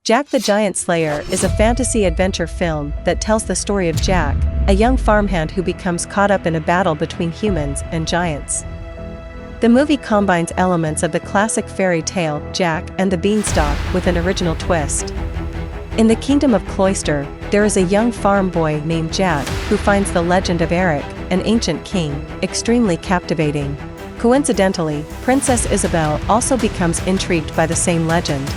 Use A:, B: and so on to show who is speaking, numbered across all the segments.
A: Jack the Giant Slayer is a fantasy adventure film that tells the story of Jack, a young farmhand who becomes caught up in a battle between humans and giants. The movie combines elements of the classic fairy tale, Jack and the Beanstalk, with an original twist. In the kingdom of Cloister, there is a young farm boy named Jack who finds the legend of Eric, an ancient king, extremely captivating. Coincidentally, Princess Isabel also becomes intrigued by the same legend.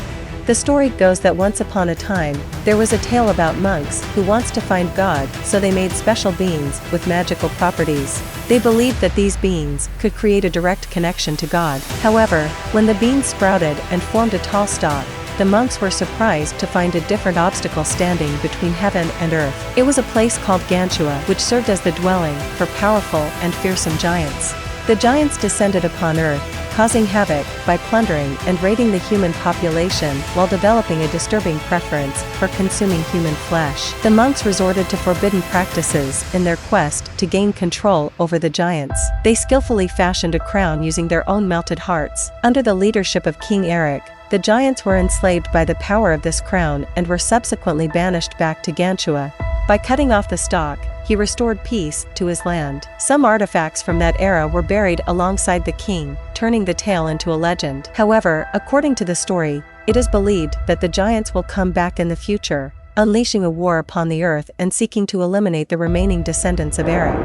A: The story goes that once upon a time, there was a tale about monks who wants to find God, so they made special beans with magical properties. They believed that these beans could create a direct connection to God. However, when the beans sprouted and formed a tall stalk, the monks were surprised to find a different obstacle standing between heaven and earth. It was a place called Gantua, which served as the dwelling for powerful and fearsome giants. The giants descended upon earth, causing havoc by plundering and raiding the human population while developing a disturbing preference for consuming human flesh. The monks resorted to forbidden practices in their quest to gain control over the giants. They skillfully fashioned a crown using their own melted hearts. Under the leadership of King Eric, the giants were enslaved by the power of this crown and were subsequently banished back to Gantua. By cutting off the stalk, he restored peace to his land. Some artifacts from that era were buried alongside the king, turning the tale into a legend. However, according to the story, it is believed that the giants will come back in the future, unleashing a war upon the earth and seeking to eliminate the remaining descendants of Eric.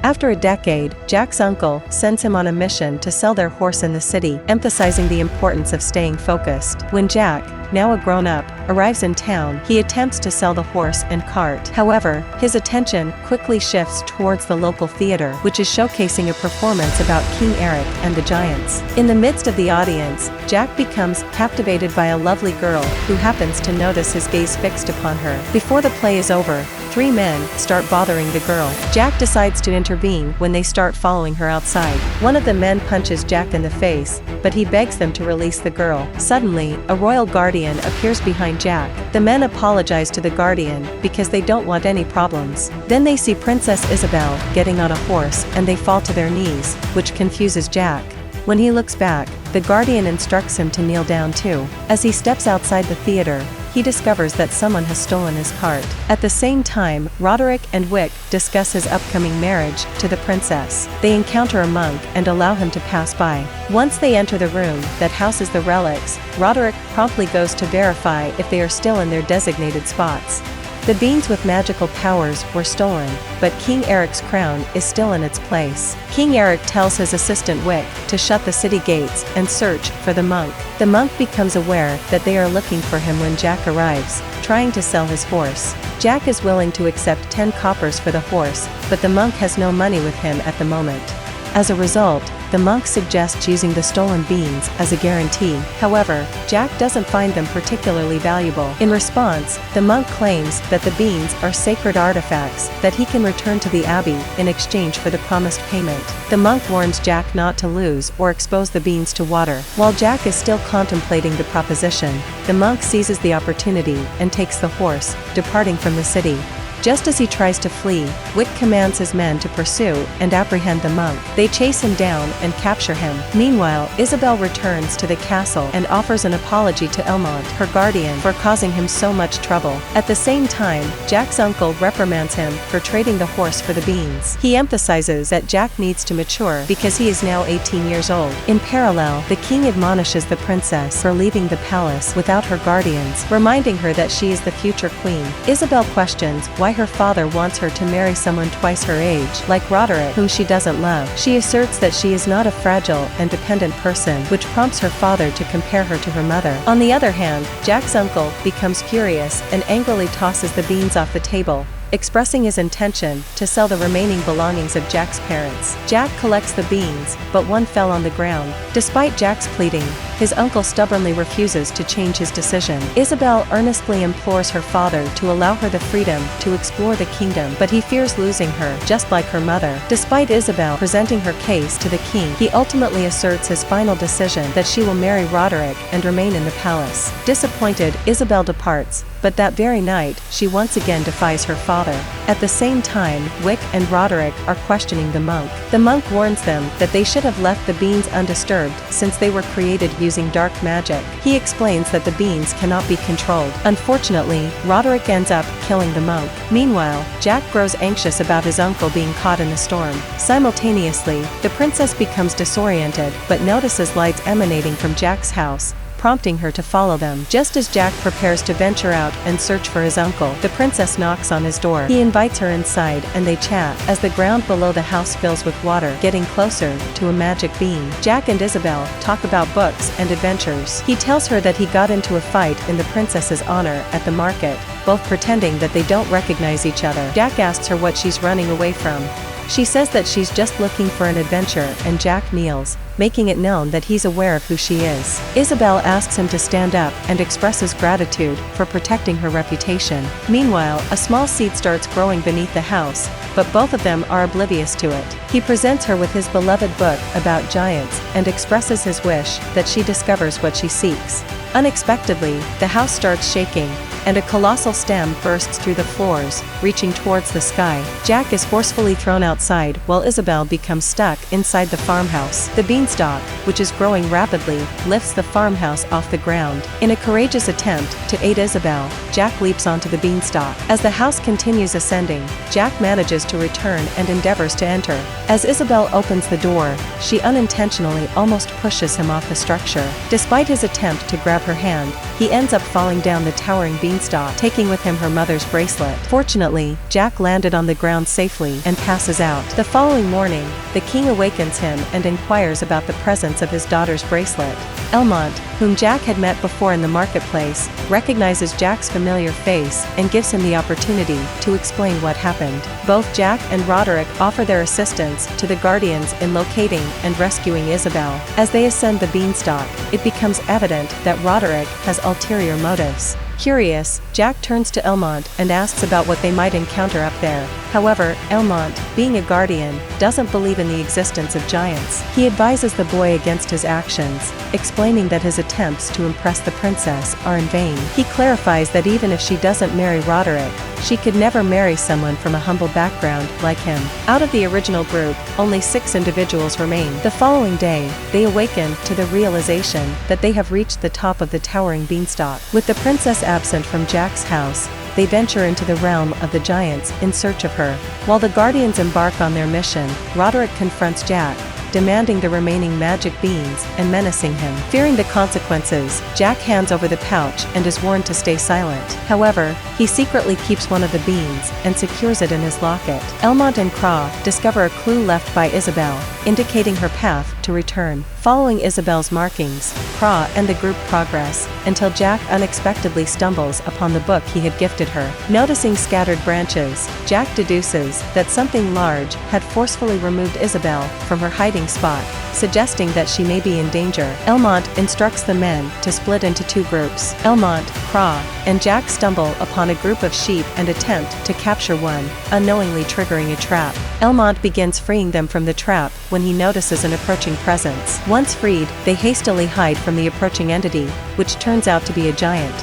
A: After a decade, Jack's uncle sends him on a mission to sell their horse in the city, emphasizing the importance of staying focused. When Jack, now a grown-up, arrives in town, he attempts to sell the horse and cart. However, his attention quickly shifts towards the local theater, which is showcasing a performance about King Eric and the giants. In the midst of the audience, Jack becomes captivated by a lovely girl who happens to notice his gaze fixed upon her. Before the play is over, 3 men start bothering the girl. Jack decides to intervene when they start following her outside. One of the men punches Jack in the face, but he begs them to release the girl. Suddenly, a royal guardian appears behind Jack. The men apologize to the guardian because they don't want any problems. Then they see Princess Isabel getting on a horse and they fall to their knees, which confuses Jack. When he looks back, the guardian instructs him to kneel down too. As he steps outside the theater, he discovers that someone has stolen his cart. At the same time, Roderick and Wick discuss his upcoming marriage to the princess. They encounter a monk and allow him to pass by. Once they enter the room that houses the relics, Roderick promptly goes to verify if they are still in their designated spots. The beans with magical powers were stolen, but King Eric's crown is still in its place. King Eric tells his assistant Wick to shut the city gates and search for the monk. The monk becomes aware that they are looking for him when Jack arrives, trying to sell his horse. Jack is willing to accept 10 coppers for the horse, but the monk has no money with him at the moment. As a result, the monk suggests using the stolen beans as a guarantee. However, Jack doesn't find them particularly valuable. In response, the monk claims that the beans are sacred artifacts that he can return to the abbey in exchange for the promised payment. The monk warns Jack not to lose or expose the beans to water. While Jack is still contemplating the proposition, the monk seizes the opportunity and takes the horse, departing from the city. Just as he tries to flee, Wick commands his men to pursue and apprehend the monk. They chase him down and capture him. Meanwhile, Isabel returns to the castle and offers an apology to Elmont, her guardian, for causing him so much trouble. At the same time, Jack's uncle reprimands him for trading the horse for the beans. He emphasizes that Jack needs to mature because he is now 18 years old. In parallel, the king admonishes the princess for leaving the palace without her guardians, reminding her that she is the future queen. Isabel questions why her father wants her to marry someone twice her age, like Roderick, whom she doesn't love. She asserts that she is not a fragile and dependent person, which prompts her father to compare her to her mother. On the other hand, Jack's uncle becomes furious and angrily tosses the beans off the table, expressing his intention to sell the remaining belongings of Jack's parents. Jack collects the beans, but one fell on the ground. Despite Jack's pleading, his uncle stubbornly refuses to change his decision. Isabel earnestly implores her father to allow her the freedom to explore the kingdom, but he fears losing her, just like her mother. Despite Isabel presenting her case to the king, he ultimately asserts his final decision that she will marry Roderick and remain in the palace. Disappointed, Isabel departs, but that very night, she once again defies her father. At the same time, Wick and Roderick are questioning the monk. The monk warns them that they should have left the beans undisturbed since they were created using dark magic. He explains that the beans cannot be controlled. Unfortunately, Roderick ends up killing the monk. Meanwhile, Jack grows anxious about his uncle being caught in the storm. Simultaneously, the princess becomes disoriented but notices lights emanating from Jack's house, prompting her to follow them. Just as Jack prepares to venture out and search for his uncle, the princess knocks on his door. He invites her inside and they chat as the ground below the house fills with water, getting closer to a magic bean. Jack and Isabel talk about books and adventures. He tells her that he got into a fight in the princess's honor at the market, both pretending that they don't recognize each other. Jack asks her what she's running away from. She says that she's just looking for an adventure, and Jack kneels, making it known that he's aware of who she is. Isabel asks him to stand up and expresses gratitude for protecting her reputation. Meanwhile, a small seed starts growing beneath the house, but both of them are oblivious to it. He presents her with his beloved book about giants and expresses his wish that she discovers what she seeks. Unexpectedly, the house starts shaking, and a colossal stem bursts through the floors, reaching towards the sky. Jack is forcefully thrown outside while Isabel becomes stuck inside the farmhouse. The beanstalk, which is growing rapidly, lifts the farmhouse off the ground. In a courageous attempt to aid Isabel, Jack leaps onto the beanstalk. As the house continues ascending, Jack manages to return and endeavors to enter. As Isabel opens the door, she unintentionally almost pushes him off the structure. Despite his attempt to grab her hand, he ends up falling down the towering beanstalk, taking with him her mother's bracelet. Fortunately, Jack landed on the ground safely and passes out. The following morning, the king awakens him and inquires about the presence of his daughter's bracelet. Elmont, whom Jack had met before in the marketplace, recognizes Jack's familiar face and gives him the opportunity to explain what happened. Both Jack and Roderick offer their assistance to the guardians in locating and rescuing Isabel. As they ascend the beanstalk, it becomes evident that Roderick has ulterior motives. Curious, Jack turns to Elmont and asks about what they might encounter up there. However, Elmont, being a guardian, doesn't believe in the existence of giants. He advises the boy against his actions, explaining that his attempts to impress the princess are in vain. He clarifies that even if she doesn't marry Roderick, she could never marry someone from a humble background like him. Out of the original group, only 6 individuals remain. The following day, they awaken to the realization that they have reached the top of the towering beanstalk. With the princess absent from Jack's house, they venture into the realm of the giants in search of her. While the guardians embark on their mission, Roderick confronts Jack, demanding the remaining magic beans and menacing him. Fearing the consequences, Jack hands over the pouch and is warned to stay silent. However, he secretly keeps one of the beans and secures it in his locket. Elmont and Craw discover a clue left by Isabel, indicating her path to return. Following Isabel's markings, Craw and the group progress until Jack unexpectedly stumbles upon the book he had gifted her. Noticing scattered branches, Jack deduces that something large had forcefully removed Isabel from her hiding spot, suggesting that she may be in danger. Elmont instructs the men to split into 2 groups. Elmont, Craw, and Jack stumble upon a group of sheep and attempt to capture one, unknowingly triggering a trap. Elmont begins freeing them from the trap when he notices an approaching presence. Once freed, they hastily hide from the approaching entity, which turns out to be a giant.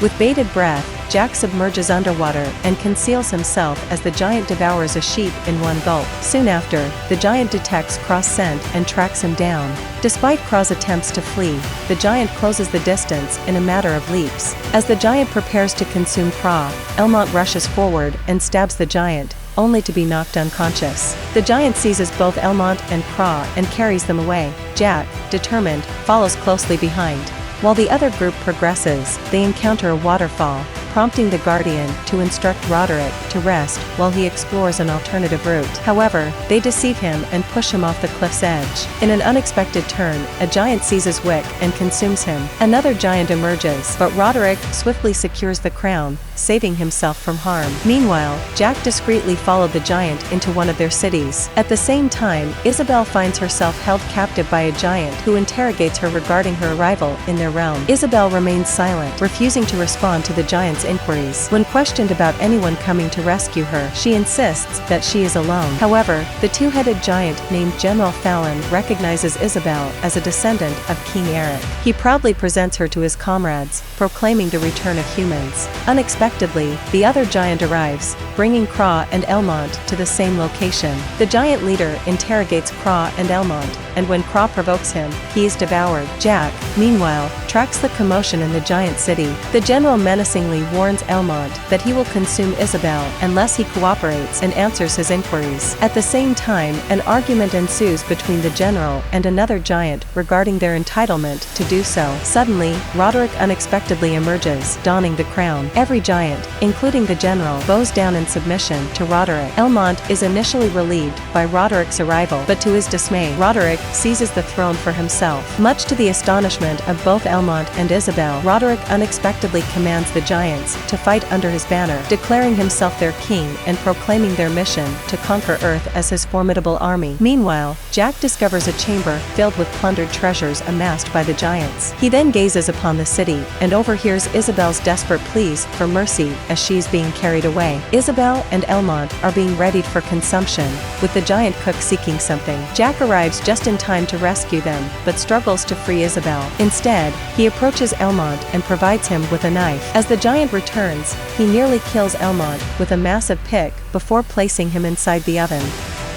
A: With bated breath, Jack submerges underwater and conceals himself as the giant devours a sheep in one gulp. Soon after, the giant detects Craw's scent and tracks him down. Despite Craw's attempts to flee, the giant closes the distance in a matter of leaps. As the giant prepares to consume Craw, Elmont rushes forward and stabs the giant, only to be knocked unconscious. The giant seizes both Elmont and Craw and carries them away. Jack, determined, follows closely behind. While the other group progresses, they encounter a waterfall, prompting the Guardian to instruct Roderick to rest while he explores an alternative route. However, they deceive him and push him off the cliff's edge. In an unexpected turn, a giant seizes Wick and consumes him. Another giant emerges, but Roderick swiftly secures the crown, saving himself from harm. Meanwhile, Jack discreetly followed the giant into one of their cities. At the same time, Isabel finds herself held captive by a giant who interrogates her regarding her arrival in their realm. Isabel remains silent, refusing to respond to the giant's inquiries. When questioned about anyone coming to rescue her, she insists that she is alone. However, the two-headed giant named General Fallon recognizes Isabel as a descendant of King Eric. He proudly presents her to his comrades, proclaiming the return of humans. Unexpectedly, the other giant arrives, bringing Craw and Elmont to the same location. The giant leader interrogates Craw and Elmont, and when Craw provokes him, he is devoured. Jack, meanwhile, tracks the commotion in the giant city. The general menacingly warns Elmont that he will consume Isabel unless he cooperates and answers his inquiries. At the same time, an argument ensues between the general and another giant regarding their entitlement to do so. Suddenly, Roderick unexpectedly emerges, donning the crown. Every giant, including the general, bows down in submission to Roderick. Elmont is initially relieved by Roderick's arrival, but to his dismay, Roderick seizes the throne for himself. Much to the astonishment of both Elmont and Isabel, Roderick unexpectedly commands the giants to fight under his banner, declaring himself their king and proclaiming their mission to conquer Earth as his formidable army. Meanwhile, Jack discovers a chamber filled with plundered treasures amassed by the giants. He then gazes upon the city and overhears Isabel's desperate pleas for mercy as she is being carried away. Isabel and Elmont are being readied for consumption, with the giant cook seeking something. Jack arrives just in time to rescue them, but struggles to free Isabel. Instead, he approaches Elmont and provides him with a knife. As the giant returns, he nearly kills Elmont with a massive pick before placing him inside the oven.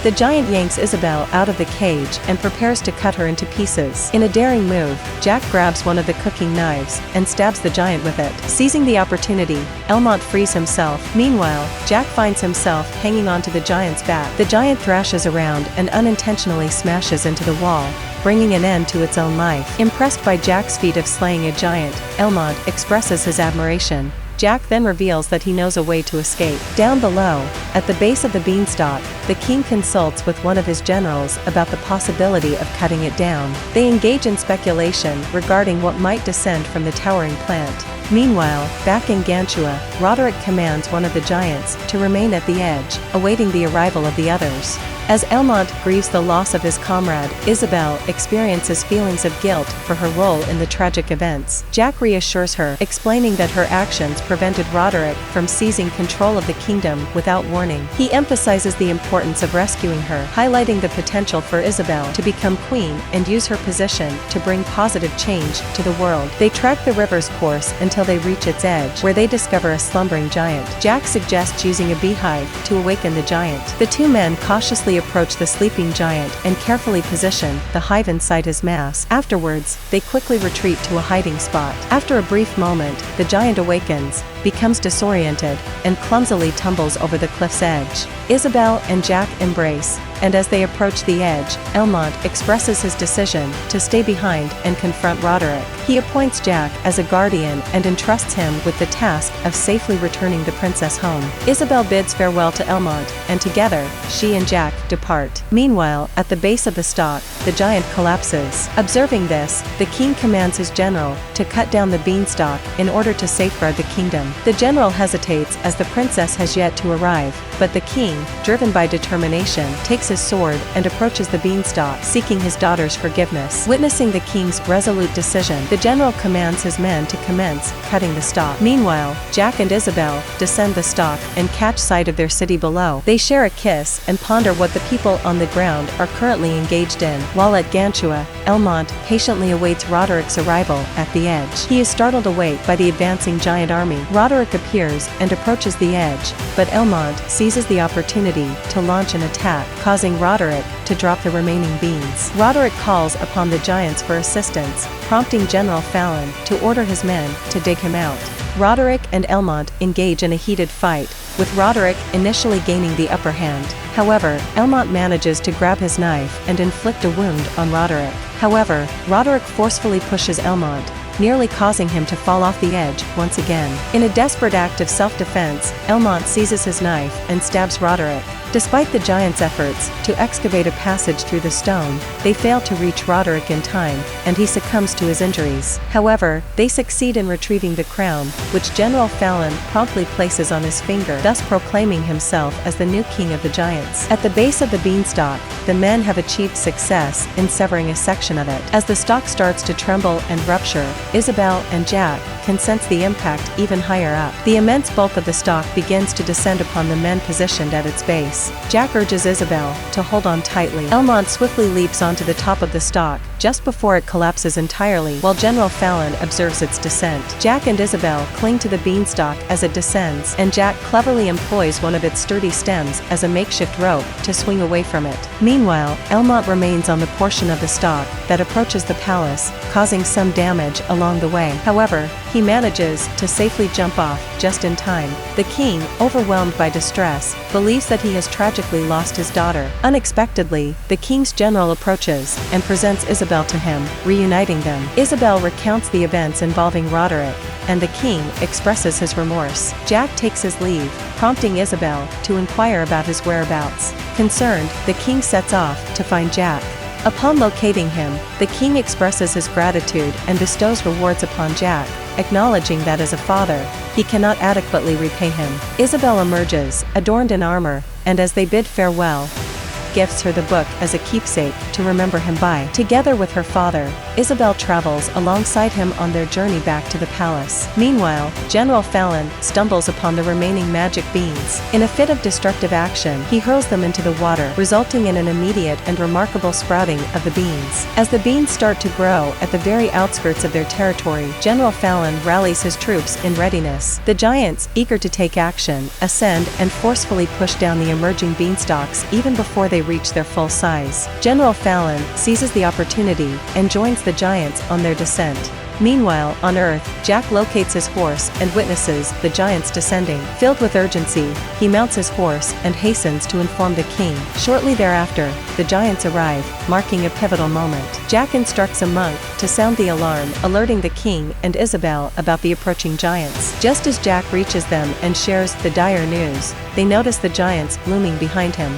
A: The giant yanks Isabel out of the cage and prepares to cut her into pieces. In a daring move, Jack grabs one of the cooking knives and stabs the giant with it. Seizing the opportunity, Elmont frees himself. Meanwhile, Jack finds himself hanging onto the giant's back. The giant thrashes around and unintentionally smashes into the wall, bringing an end to its own life. Impressed by Jack's feat of slaying a giant, Elmont expresses his admiration. Jack then reveals that he knows a way to escape. Down below, at the base of the beanstalk, the king consults with one of his generals about the possibility of cutting it down. They engage in speculation regarding what might descend from the towering plant. Meanwhile, back in Gantua, Roderick commands one of the giants to remain at the edge, awaiting the arrival of the others. As Elmont grieves the loss of his comrade, Isabel experiences feelings of guilt for her role in the tragic events. Jack reassures her, explaining that her actions prevented Roderick from seizing control of the kingdom without warning. He emphasizes the importance of rescuing her, highlighting the potential for Isabel to become queen and use her position to bring positive change to the world. They track the river's course until they reach its edge, where they discover a slumbering giant. Jack suggests using a beehive to awaken the giant. The two men cautiously approach the sleeping giant and carefully position the hive inside his mass. Afterwards, they quickly retreat to a hiding spot. After a brief moment, the giant awakens, becomes disoriented, and clumsily tumbles over the cliff's edge. Isabel and Jack embrace, and as they approach the edge, Elmont expresses his decision to stay behind and confront Roderick. He appoints Jack as a guardian and entrusts him with the task of safely returning the princess home. Isabel bids farewell to Elmont, and together, she and Jack depart. Meanwhile, at the base of the stalk, the giant collapses. Observing this, the king commands his general to cut down the beanstalk in order to safeguard the kingdom. The general hesitates as the princess has yet to arrive, but the king, driven by determination, takes his sword and approaches the beanstalk, seeking his daughter's forgiveness. Witnessing the king's resolute decision, the general commands his men to commence cutting the stalk. Meanwhile, Jack and Isabel descend the stalk and catch sight of their city below. They share a kiss and ponder what the people on the ground are currently engaged in. While at Gantua, Elmont patiently awaits Roderick's arrival at the edge. He is startled awake by the advancing giant army. Roderick appears and approaches the edge, but Elmont seizes the opportunity to launch an attack, causing Roderick to drop the remaining beans. Roderick calls upon the giants for assistance, prompting General Fallon to order his men to dig him out. Roderick and Elmont engage in a heated fight, with Roderick initially gaining the upper hand. However, Elmont manages to grab his knife and inflict a wound on Roderick. However, Roderick forcefully pushes Elmont, nearly causing him to fall off the edge once again. In a desperate act of self-defense, Elmont seizes his knife and stabs Roderick. Despite the giant's efforts to excavate a passage through the stone, they fail to reach Roderick in time, and he succumbs to his injuries. However, they succeed in retrieving the crown, which General Fallon promptly places on his finger, thus proclaiming himself as the new king of the giants. At the base of the beanstalk, the men have achieved success in severing a section of it. As the stalk starts to tremble and rupture, Isabel and Jack can sense the impact even higher up. The immense bulk of the stalk begins to descend upon the men positioned at its base. Jack urges Isabel to hold on tightly. Elmont swiftly leaps onto the top of the stalk, just before it collapses entirely, while General Fallon observes its descent. Jack and Isabel cling to the beanstalk as it descends, and Jack cleverly employs one of its sturdy stems as a makeshift rope to swing away from it. Meanwhile, Elmont remains on the portion of the stalk that approaches the palace, causing some damage along the way. However, he manages to safely jump off just in time. The king, overwhelmed by distress, believes that he has tragically lost his daughter. Unexpectedly, the king's general approaches and presents Isabel to him, reuniting them. Isabel recounts the events involving Roderick, and the king expresses his remorse. Jack takes his leave, prompting Isabel to inquire about his whereabouts. Concerned, the king sets off to find Jack. Upon locating him, the king expresses his gratitude and bestows rewards upon Jack, acknowledging that as a father, he cannot adequately repay him. Isabel emerges, adorned in armor, and as they bid farewell, gifts her the book as a keepsake to remember him by. Together with her father, Isabel travels alongside him on their journey back to the palace. Meanwhile, General Fallon stumbles upon the remaining magic beans. In a fit of destructive action, he hurls them into the water, resulting in an immediate and remarkable sprouting of the beans. As the beans start to grow at the very outskirts of their territory, General Fallon rallies his troops in readiness. The giants, eager to take action, ascend and forcefully push down the emerging beanstalks even before they reach their full size. General Fallon seizes the opportunity and joins the giants on their descent. Meanwhile, on Earth, Jack locates his horse and witnesses the giants descending. Filled with urgency, he mounts his horse and hastens to inform the king. Shortly thereafter, the giants arrive, marking a pivotal moment. Jack instructs a monk to sound the alarm, alerting the king and Isabel about the approaching giants. Just as Jack reaches them and shares the dire news, they notice the giants looming behind him.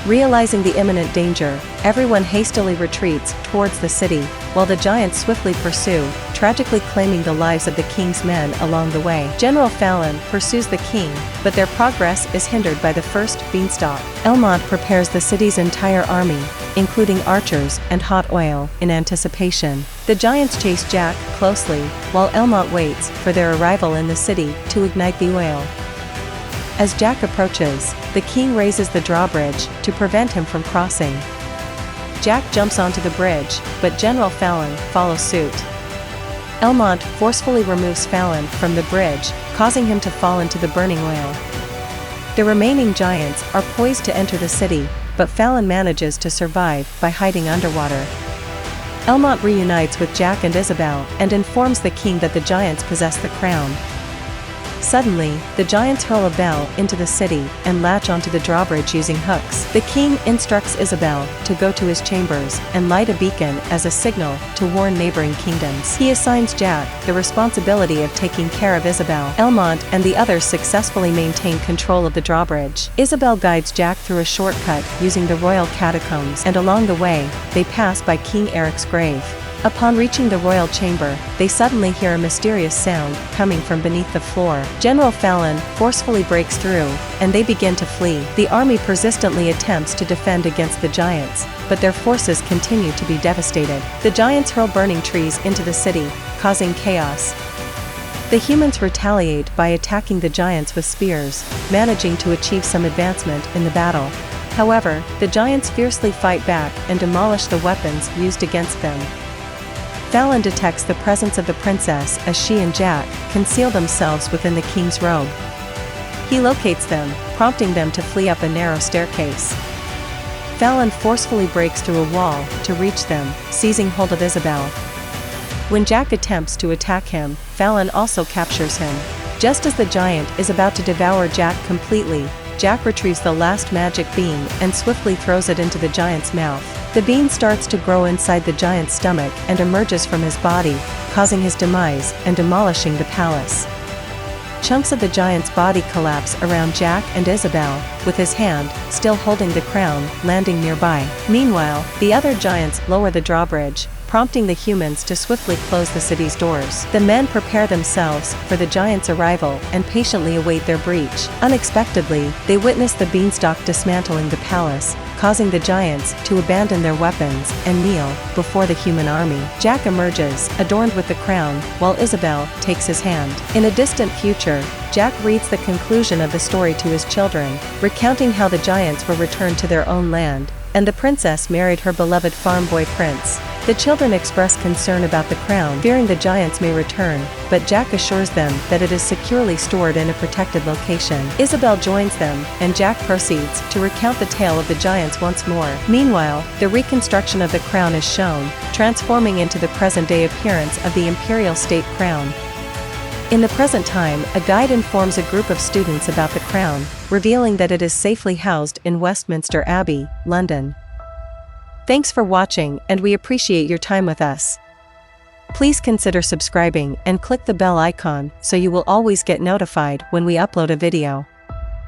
A: Realizing the imminent danger, everyone hastily retreats towards the city, while the giants swiftly pursue, tragically claiming the lives of the king's men along the way. General Fallon pursues the king, but their progress is hindered by the first beanstalk. Elmont prepares the city's entire army, including archers and hot oil, in anticipation. The giants chase Jack closely, while Elmont waits for their arrival in the city to ignite the oil. As Jack approaches, the king raises the drawbridge to prevent him from crossing. Jack jumps onto the bridge, but General Fallon follows suit. Elmont forcefully removes Fallon from the bridge, causing him to fall into the burning oil. The remaining giants are poised to enter the city, but Fallon manages to survive by hiding underwater. Elmont reunites with Jack and Isabel and informs the king that the giants possess the crown. Suddenly, the giants hurl a bell into the city and latch onto the drawbridge using hooks. The king instructs Isabel to go to his chambers and light a beacon as a signal to warn neighboring kingdoms. He assigns Jack the responsibility of taking care of Isabel. Elmont and the others successfully maintain control of the drawbridge. Isabel guides Jack through a shortcut using the royal catacombs, and along the way, they pass by King Eric's grave. Upon reaching the royal chamber, they suddenly hear a mysterious sound coming from beneath the floor. General Fallon forcefully breaks through, and they begin to flee. The army persistently attempts to defend against the giants, but their forces continue to be devastated. The giants hurl burning trees into the city, causing chaos. The humans retaliate by attacking the giants with spears, managing to achieve some advancement in the battle. However, the giants fiercely fight back and demolish the weapons used against them. Fallon detects the presence of the princess as she and Jack conceal themselves within the king's robe. He locates them, prompting them to flee up a narrow staircase. Fallon forcefully breaks through a wall to reach them, seizing hold of Isabel. When Jack attempts to attack him, Fallon also captures him. Just as the giant is about to devour Jack completely, Jack retrieves the last magic bean and swiftly throws it into the giant's mouth. The bean starts to grow inside the giant's stomach and emerges from his body, causing his demise and demolishing the palace. Chunks of the giant's body collapse around Jack and Isabel, with his hand, still holding the crown, landing nearby. Meanwhile, the other giants lower the drawbridge, prompting the humans to swiftly close the city's doors. The men prepare themselves for the giant's arrival and patiently await their breach. Unexpectedly, they witness the beanstalk dismantling the palace, causing the giants to abandon their weapons and kneel before the human army. Jack emerges, adorned with the crown, while Isabel takes his hand. In a distant future, Jack reads the conclusion of the story to his children, recounting how the giants were returned to their own land, and the princess married her beloved farm boy prince. The children express concern about the crown, fearing the giants may return, but Jack assures them that it is securely stored in a protected location. Isabel joins them, and Jack proceeds to recount the tale of the giants once more. Meanwhile, the reconstruction of the crown is shown, transforming into the present-day appearance of the imperial state crown. In the present time, a guide informs a group of students about the crown, revealing that it is safely housed in Westminster Abbey, London. Thanks for watching, and we appreciate your time with us. Please consider subscribing and click the bell icon so you will always get notified when we upload a video.